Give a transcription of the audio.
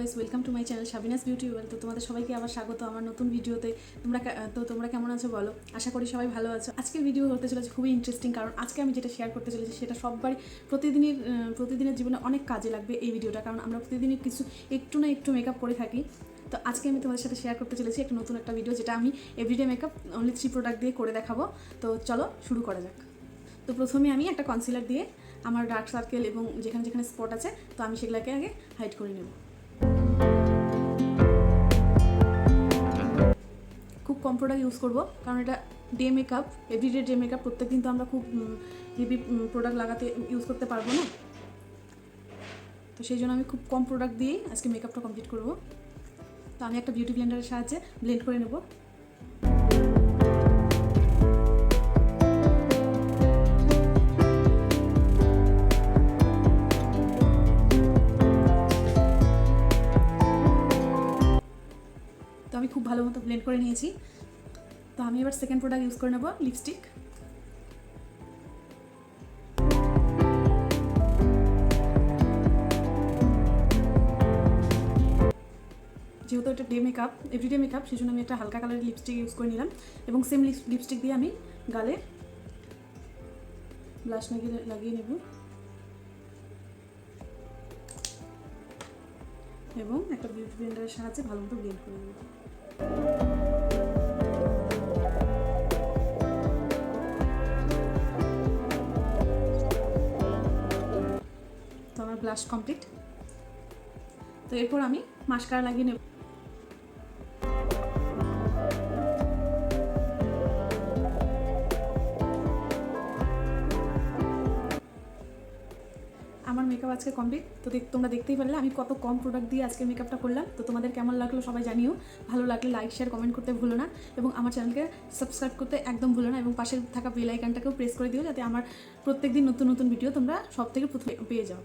Guys, welcome to my channel Sabinus beauty world. তো তোমাদের সবাইকে আবার স্বাগত আমার নতুন ভিডিওতে। তোমরা কেমন আছো বলো? আশা করি সবাই ভালো আছো। আজকের ভিডিও হতে চলেছে খুবই ইন্টারেস্টিং, কারণ আজকে আমি যেটা শেয়ার করতে চলেছি সেটা সবারই প্রতিদিনের জীবনে অনেক কাজে লাগবে এই ভিডিওটা, কারণ আমরা প্রতিদিনই কিছু একটু না একটু মেকআপ করে থাকি। তো আজকে আমি তোমাদের সাথে শেয়ার করতে চলেছি একটা নতুন ভিডিও, যেটা আমি এভরিডে মেকআপ অনলি 3 প্রোডাক্ট দিয়ে করে দেখাবো। তো চলো শুরু করা যাক। তো প্রথমে আমি একটা কনসিলার দিয়ে আমার ডার্ক সার্কেল এবং যেখানে যেখানে স্পট আছে তো আমি সেগুলোকে আগে হাইড করে নেব। খুব কম প্রোডাক্ট ইউজ করব, কারণ এটা day makeup, everyday day makeup. প্রত্যেকদিন তো আমরা খুব হেভি প্রোডাক্ট লাগাতে ইউজ করতে পারবো না, তো সেই জন্য আমি খুব কম প্রোডাক্ট দিয়েই আজকে মেকআপটা কমপ্লিট করব। তো আমি একটা বিউটি ব্লেন্ডারের সাহায্যে ব্লেন্ড করে নেব। তো আমি খুব ভালো মতো ব্লেন্ড করে নিয়েছি। তো আমি এবার সেকেন্ড প্রোডাক্ট ইউজ করে নেব, লিপস্টিক। যেহেতু এটা ডে মেকআপ, এভরিডে মেকআপ, সেই জন্য আমি একটা হালকা কালারের লিপস্টিক ইউজ করে নিলাম এবং সেম লিপস্টিক দিয়ে আমি গালে ব্লাশ লাগিয়ে নেব এবং একটা বিউটি ব্লেন্ডারের সাহায্যে ভালো মতো ব্লেন্ড করে নেব। তো আমার ব্লাশ কমপ্লিট। তো এরপর আমি মাস্কারা লাগিয়ে নেব। আমার মেকআপ আজকে কমপ্লিট। তো তোমরা দেখতেই পারলে আমি কত কম প্রোডাক্ট দিয়ে আজকে মেকআপটা করলাম। তো তোমাদের কেমন লাগলো সবাই জানিও। ভালো লাগলে লাইক শেয়ার কমেন্ট করতে ভুলো না, এবং আমার চ্যানেলকে সাবস্ক্রাইব করতে একদম ভুলো না, এবং পাশে থাকা বেল আইকনটাকেও প্রেস করে দিও, যাতে আমার প্রত্যেকদিন নতুন নতুন ভিডিও তোমরা সব থেকে প্রথমে পেয়ে যাও।